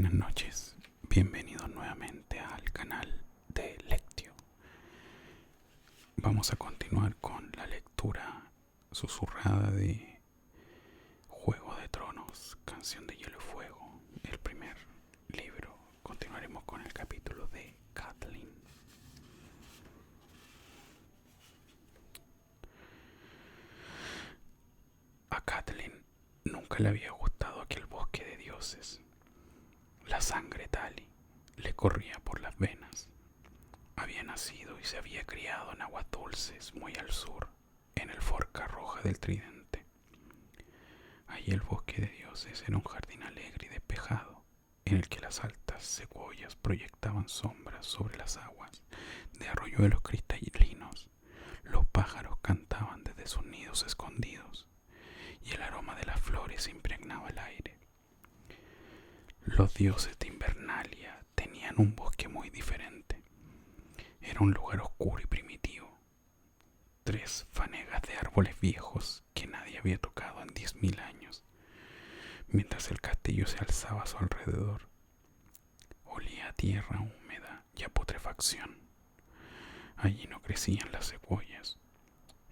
Buenas noches, bienvenidos nuevamente al canal de Lectio. Vamos a continuar con la lectura susurrada de Juego de Tronos, Canción de Hielo y Fuego, el primer libro. Continuaremos con el capítulo de Catelyn. A Catelyn nunca le había gustado aquel bosque de dioses. La sangre Tali le corría por las venas. Había nacido y se había criado en aguas dulces muy al sur, en el Forca Roja del Tridente. Allí el bosque de dioses era un jardín alegre y despejado, en el que las altas secuoyas proyectaban sombras sobre las aguas de arroyuelos cristalinos. Los pájaros cantaban desde sus nidos escondidos, y el aroma de las flores impregnaba el aire. Los dioses de Invernalia tenían un bosque muy diferente. Era un lugar oscuro y primitivo. 3 fanegas de árboles viejos que nadie había tocado en 10.000 años, mientras el castillo se alzaba a su alrededor. Olía a tierra húmeda y a putrefacción. Allí no crecían las cebollas.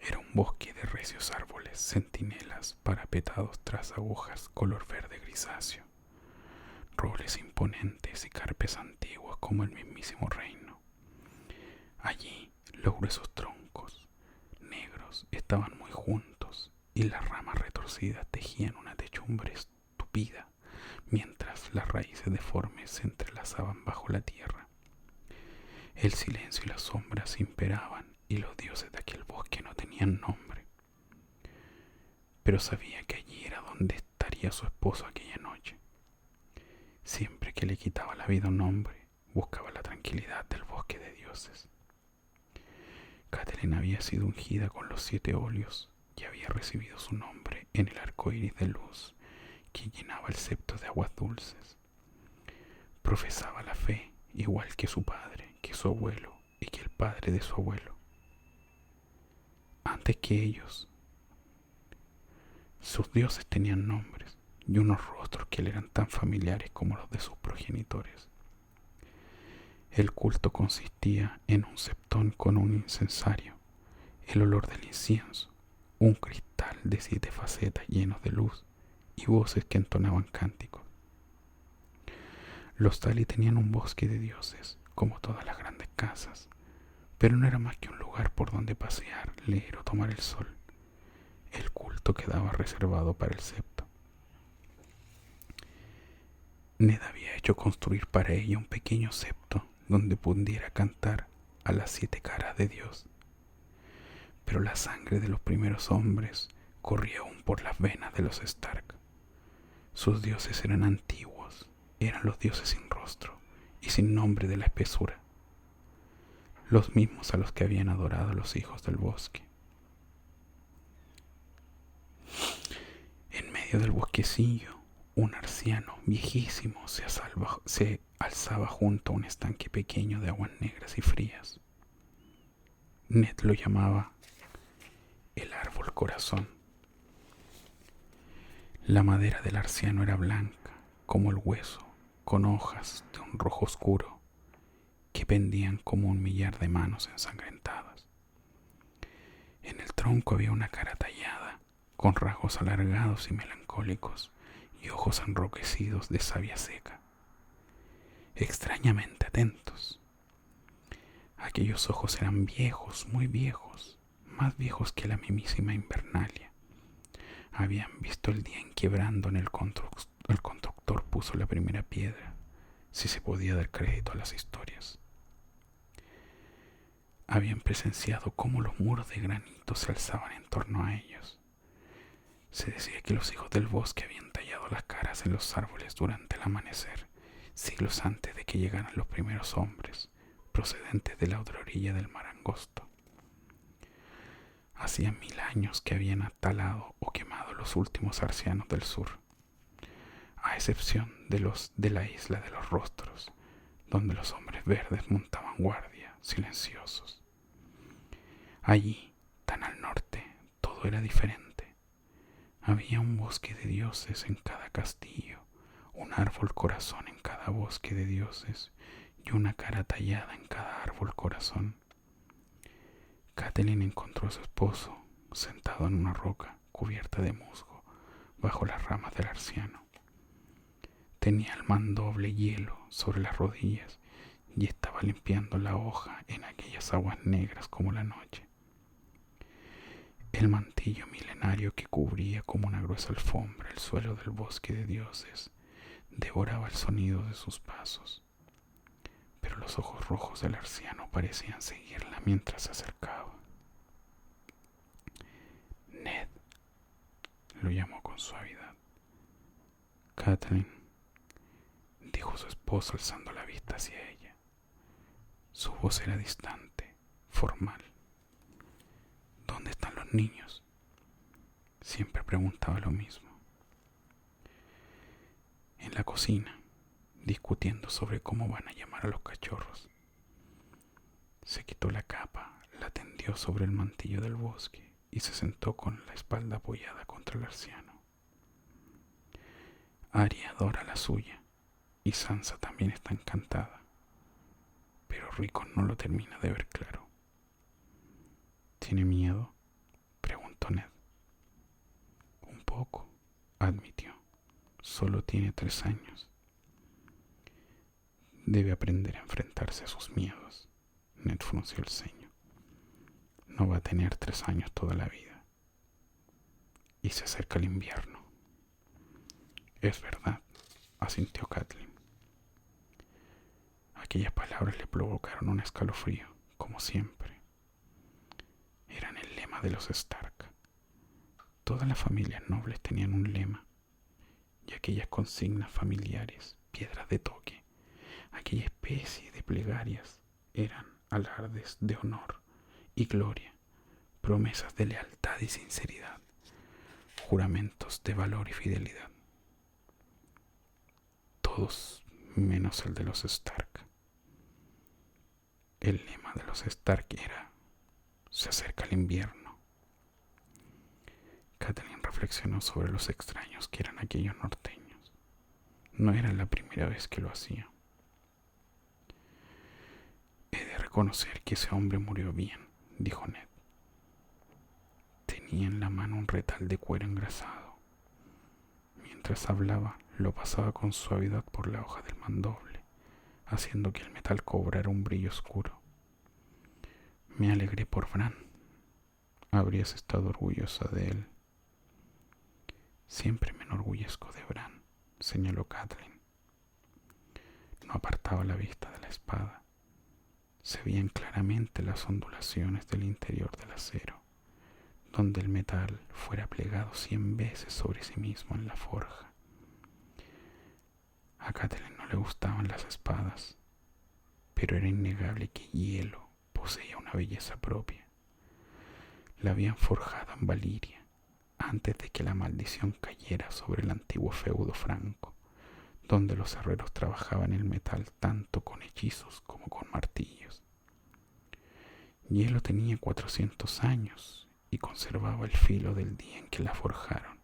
Era un bosque de recios árboles, centinelas parapetados tras agujas color verde grisáceo, robles imponentes y carpes antiguos como el mismísimo reino. Allí los gruesos troncos negros estaban muy juntos y las ramas retorcidas tejían una techumbre estúpida, mientras las raíces deformes se entrelazaban bajo la tierra. El silencio y las sombras imperaban y los dioses de aquel bosque no tenían nombre. Pero sabía que allí era donde estaría su esposo aquella noche. Siempre que le quitaba la vida a un hombre, buscaba la tranquilidad del bosque de dioses. Catelyn había sido ungida con los 7 óleos y había recibido su nombre en el arco iris de luz que llenaba el septo de aguas dulces. Profesaba la fe igual que su padre, que su abuelo y que el padre de su abuelo. Antes que ellos, sus dioses tenían nombres y unos rostros que le eran tan familiares como los de sus progenitores. El culto consistía en un septón con un incensario, el olor del incienso, un cristal de 7 facetas llenos de luz y voces que entonaban cánticos. Los Tali tenían un bosque de dioses, como todas las grandes casas, pero no era más que un lugar por donde pasear, leer o tomar el sol. El culto quedaba reservado para el septo. Ned había hecho construir para ella un pequeño septo donde pudiera cantar a las 7 caras de Dios. Pero la sangre de los primeros hombres corría aún por las venas de los Stark. Sus dioses eran antiguos, eran los dioses sin rostro y sin nombre de la espesura, los mismos a los que habían adorado los hijos del bosque. En medio del bosquecillo, un arciano viejísimo se alzaba junto a un estanque pequeño de aguas negras y frías. Ned lo llamaba el árbol corazón. La madera del arciano era blanca como el hueso, con hojas de un rojo oscuro que pendían como un millar de manos ensangrentadas. En el tronco había una cara tallada, con rasgos alargados y melancólicos y ojos enroquecidos de savia seca, extrañamente atentos. Aquellos ojos eran viejos, muy viejos, más viejos que la mismísima Invernalia. Habían visto el día en que Brandon el constructor puso la primera piedra, si se podía dar crédito a las historias. Habían presenciado cómo los muros de granito se alzaban en torno a ellos. Se decía que los hijos del bosque habían tallado las caras en los árboles durante el amanecer, siglos antes de que llegaran los primeros hombres, procedentes de la otra orilla del mar angosto. Hacía 1000 años que habían talado o quemado los últimos arcianos del sur, a excepción de los de la isla de los rostros, donde los hombres verdes montaban guardia, silenciosos. Allí, tan al norte, todo era diferente. Había un bosque de dioses en cada castillo, un árbol corazón en cada bosque de dioses y una cara tallada en cada árbol corazón. Catelyn encontró a su esposo sentado en una roca cubierta de musgo bajo las ramas del arciano. Tenía el mandoble hielo sobre las rodillas y estaba limpiando la hoja en aquellas aguas negras como la noche. El mantillo milenario que cubría como una gruesa alfombra el suelo del bosque de dioses devoraba el sonido de sus pasos, pero los ojos rojos del arciano parecían seguirla mientras se acercaba. Ned, lo llamó con suavidad. Catelyn, dijo su esposo alzando la vista hacia ella. Su voz era distante, formal. ¿Dónde están los niños? Siempre preguntaba lo mismo. En la cocina, discutiendo sobre cómo van a llamar a los cachorros. Se quitó la capa, la tendió sobre el mantillo del bosque y se sentó con la espalda apoyada contra el arciano. Arya adora la suya y Sansa también está encantada, pero Rickon no lo termina de ver claro. ¿Tiene miedo?, preguntó Ned. Un poco, admitió. Solo tiene 3 años. Debe aprender a enfrentarse a sus miedos. Ned frunció el ceño. No va a tener 3 años toda la vida. Y se acerca el invierno. Es verdad, asintió Catelyn. Aquellas palabras le provocaron un escalofrío, como siempre. Eran el lema de los Stark. Todas las familias nobles tenían un lema, y aquellas consignas familiares, piedras de toque, aquella especie de plegarias, eran alardes de honor y gloria, promesas de lealtad y sinceridad, juramentos de valor y fidelidad. Todos menos el de los Stark. El lema de los Stark era: se acerca el invierno. Catelyn reflexionó sobre los extraños que eran aquellos norteños. No era la primera vez que lo hacía. He de reconocer que ese hombre murió bien, dijo Ned. Tenía en la mano un retal de cuero engrasado. Mientras hablaba, lo pasaba con suavidad por la hoja del mandoble, haciendo que el metal cobrara un brillo oscuro. Me alegré por Bran. Habrías estado orgullosa de él. Siempre me enorgullezco de Bran, señaló Catelyn. No apartaba la vista de la espada. Se veían claramente las ondulaciones del interior del acero, donde el metal fuera plegado 100 veces sobre sí mismo en la forja. A Catelyn no le gustaban las espadas, pero era innegable que Hielo poseía una belleza propia. La habían forjado en Valiria, antes de que la maldición cayera sobre el antiguo feudo franco, donde los herreros trabajaban el metal tanto con hechizos como con martillos. Hielo tenía 400 años y conservaba el filo del día en que la forjaron.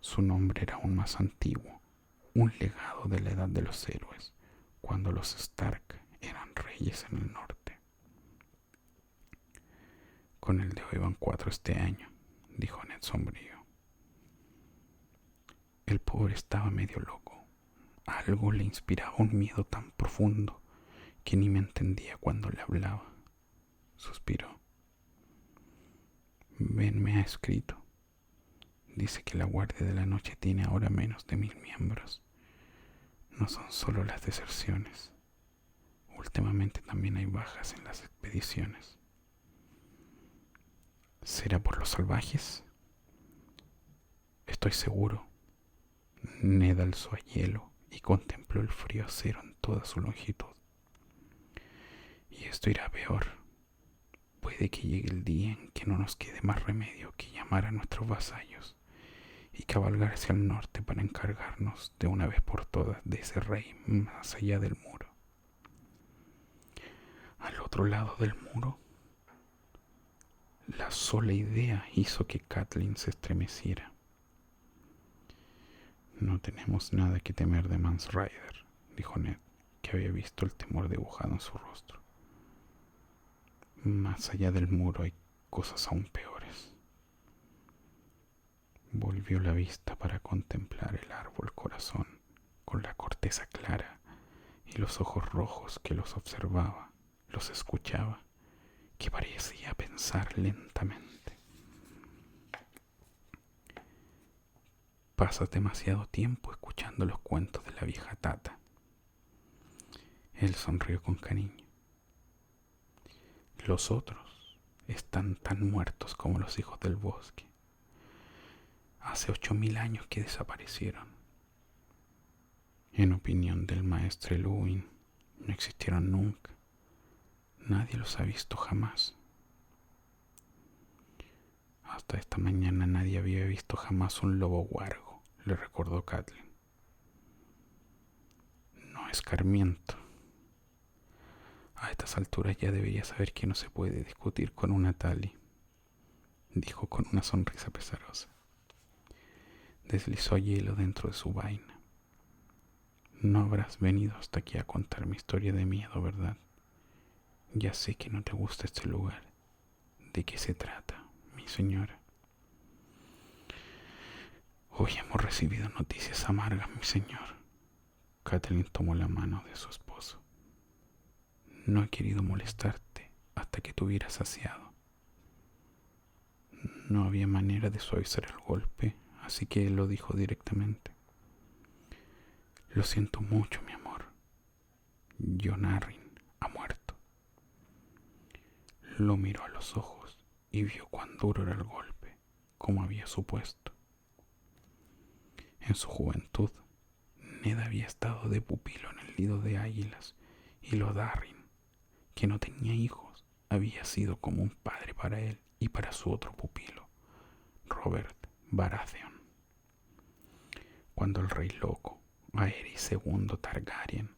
Su nombre era aún más antiguo, un legado de la edad de los héroes, cuando los Stark eran reyes en el norte. Con el de hoy van 4 este año, dijo Ned sombrío. El pobre estaba medio loco. Algo le inspiraba un miedo tan profundo que ni me entendía cuando le hablaba. Suspiró. Ben me ha escrito. Dice que la Guardia de la Noche tiene ahora menos de 1000 miembros. No son solo las deserciones. Últimamente también hay bajas en las expediciones. ¿Será por los salvajes? Estoy seguro. Ned alzó a Hielo y contempló el frío acero en toda su longitud. Y esto irá peor. Puede que llegue el día en que no nos quede más remedio que llamar a nuestros vasallos y cabalgar hacia el norte para encargarnos de una vez por todas de ese rey más allá del muro. Al otro lado del muro, la sola idea hizo que Catelyn se estremeciera. No tenemos nada que temer de Mance Rayder, dijo Ned, que había visto el temor dibujado en su rostro. Más allá del muro hay cosas aún peores. Volvió la vista para contemplar el árbol corazón con la corteza clara y los ojos rojos que los observaba, los escuchaba, que parecía pensar lentamente. Pasas demasiado tiempo escuchando los cuentos de la vieja Tata. Él sonrió con cariño. Los otros están tan muertos como los hijos del bosque. Hace 8000 años que desaparecieron. En opinión del maestre Luwin, no existieron nunca. Nadie los ha visto jamás. Hasta esta mañana nadie había visto jamás un lobo huargo, le recordó Catelyn. No escarmiento. A estas alturas ya debería saber que no se puede discutir con una Tali, dijo con una sonrisa pesarosa. Deslizó hielo dentro de su vaina. No habrás venido hasta aquí a contar mi historia de miedo, ¿verdad? Ya sé que no te gusta este lugar. ¿De qué se trata, mi señora? Hoy hemos recibido noticias amargas, mi señor. Catelyn tomó la mano de su esposo. No he querido molestarte hasta que te hubieras saciado. No había manera de suavizar el golpe, así que él lo dijo directamente. Lo siento mucho, mi amor. Jon Arryn ha muerto. Lo miró a los ojos y vio cuán duro era el golpe, como había supuesto. En su juventud, Ned había estado de pupilo en el nido de águilas, y Lord Arryn, que no tenía hijos, había sido como un padre para él y para su otro pupilo, Robert Baratheon. Cuando el rey loco, Aerys II Targaryen,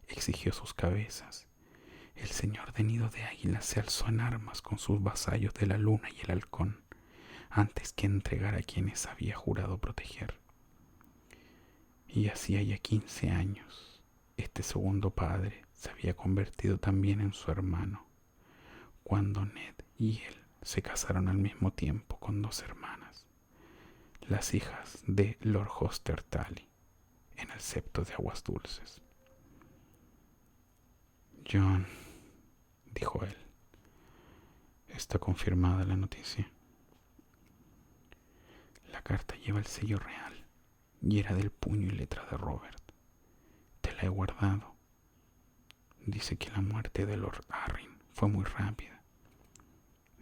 exigió sus cabezas, el señor de Nido de Águilas se alzó en armas con sus vasallos de la luna y el halcón, antes que entregar a quienes había jurado proteger. Y hacía ya 15 años, este segundo padre se había convertido también en su hermano, cuando Ned y él se casaron al mismo tiempo con 2 hermanas, las hijas de Lord Hoster Tully, en el Septo de Aguas Dulces. Jon, dijo él, está confirmada la noticia. La carta lleva el sello real y era del puño y letra de Robert. Te la he guardado. Dice que la muerte de Lord Arryn fue muy rápida.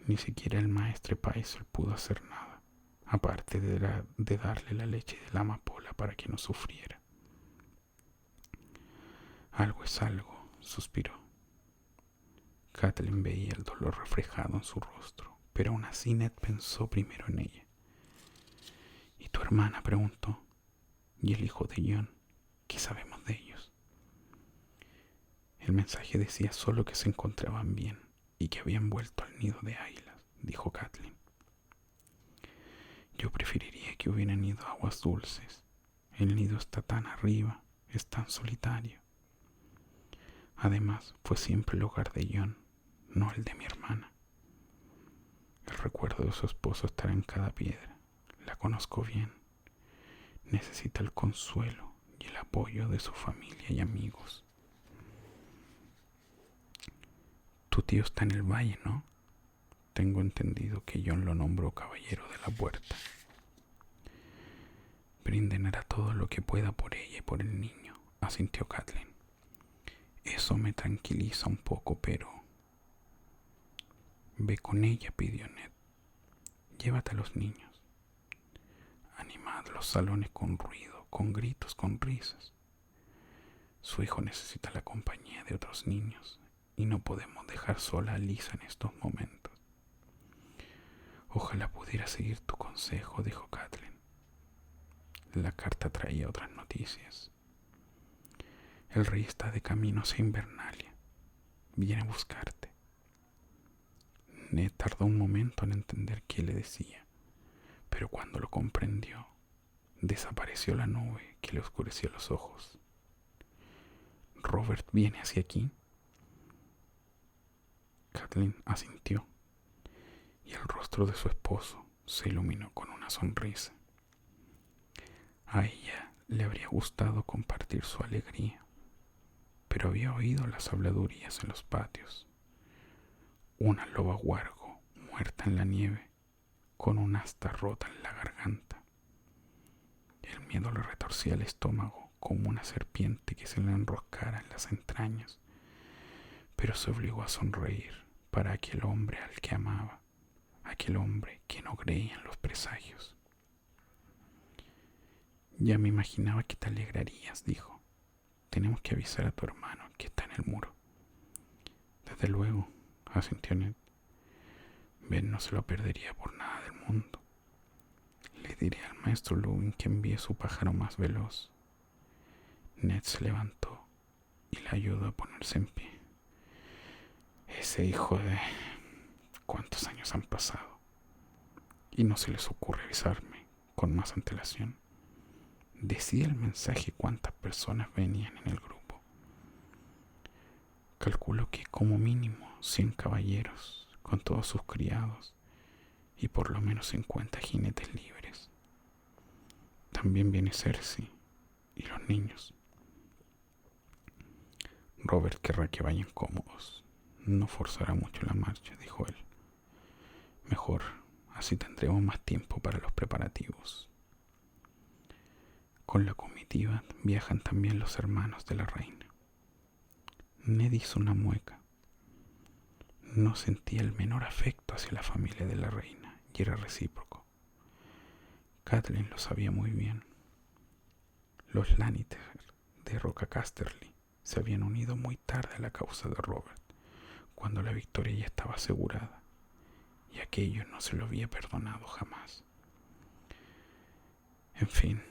Ni siquiera el maestre Pycelle pudo hacer nada, aparte de darle la leche de la amapola para que no sufriera. Algo es algo, suspiró. Catelyn veía el dolor reflejado en su rostro, pero aún así Ned pensó primero en ella. ¿Y tu hermana?, preguntó. ¿Y el hijo de Jon? ¿Qué sabemos de ellos? El mensaje decía solo que se encontraban bien y que habían vuelto al nido de águilas, dijo Catelyn. Yo preferiría que hubieran ido a Aguas Dulces. El nido está tan arriba, es tan solitario. Además, fue siempre el hogar de Jon, no el de mi hermana. El recuerdo de su esposo estará en cada piedra. La conozco bien. Necesita el consuelo y el apoyo de su familia y amigos. Tu tío está en el valle, ¿no? Tengo entendido que Jon lo nombró caballero de la puerta. Brinden hará todo lo que pueda por ella y por el niño, asintió Catelyn. Eso me tranquiliza un poco, pero... Ve con ella, pidió Ned. Llévate a los niños. Animad los salones con ruido, con gritos, con risas. Su hijo necesita la compañía de otros niños y no podemos dejar sola a Lisa en estos momentos. Ojalá pudiera seguir tu consejo, dijo Catelyn. La carta traía otras noticias. El rey está de camino hacia Invernalia. Viene a buscarte. Ned tardó un momento en entender qué le decía, pero cuando lo comprendió, desapareció la nube que le oscureció los ojos. ¿Robert viene hacia aquí? Kathleen asintió, y el rostro de su esposo se iluminó con una sonrisa. A ella le habría gustado compartir su alegría, pero había oído las habladurías en los patios. Una loba huargo muerta en la nieve, con un asta rota en la garganta. El miedo le retorcía el estómago como una serpiente que se le enroscara en las entrañas, pero se obligó a sonreír para aquel hombre al que amaba, aquel hombre que no creía en los presagios. Ya me imaginaba que te alegrarías, dijo. Tenemos que avisar a tu hermano que está en el muro. Desde luego, asintió Ned. Ben no se lo perdería por nada del mundo. Le diré al maestro Lubin que envíe su pájaro más veloz. Ned se levantó y le ayudó a ponerse en pie. Ese hijo de... ¿Cuántos años han pasado? Y no se les ocurre avisarme con más antelación. Decía el mensaje cuántas personas venían en el grupo. Calculo que como mínimo 100 caballeros, con todos sus criados, y por lo menos 50 jinetes libres. También viene Cersei y los niños. Robert querrá que vayan cómodos. No forzará mucho la marcha, dijo él. Mejor, así tendremos más tiempo para los preparativos. Con la comitiva viajan también los hermanos de la reina. Ned hizo una mueca. No sentía el menor afecto hacia la familia de la reina, y era recíproco. Kathleen lo sabía muy bien. Los Lannister de Roca Casterly se habían unido muy tarde a la causa de Robert, cuando la victoria ya estaba asegurada, y aquello no se lo había perdonado jamás. En fin,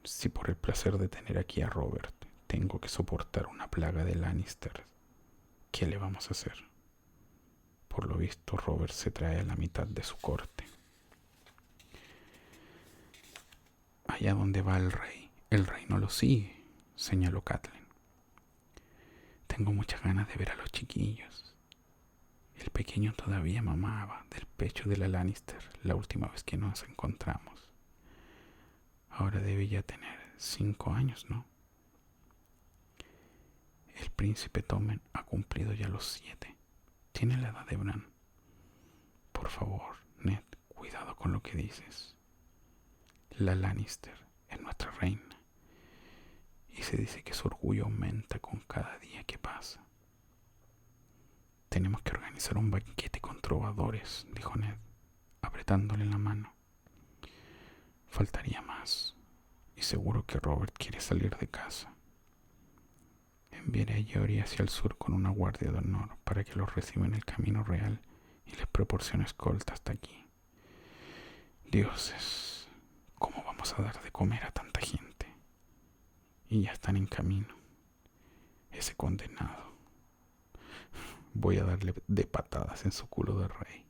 si por el placer de tener aquí a Robert tengo que soportar una plaga de Lannister, ¿qué le vamos a hacer? Por lo visto, Robert se trae a la mitad de su corte. Allá donde va el rey no lo sigue, señaló Kathleen. Tengo muchas ganas de ver a los chiquillos. El pequeño todavía mamaba del pecho de la Lannister la última vez que nos encontramos. Ahora debe ya tener 5 años, ¿no? El príncipe Tommen ha cumplido ya los 7. Tiene la edad de Bran. Por favor, Ned, cuidado con lo que dices. La Lannister es nuestra reina, y se dice que su orgullo aumenta con cada día que pasa. Tenemos que organizar un banquete con trovadores, dijo Ned, apretándole la mano. Faltaría más, y seguro que Robert quiere salir de casa. Enviaré a Jory hacia el sur con una guardia de honor para que los reciba en el camino real y les proporcione escolta hasta aquí. Dioses, ¿cómo vamos a dar de comer a tanta gente? Y ya están en camino. Ese condenado. Voy a darle de patadas en su culo de rey.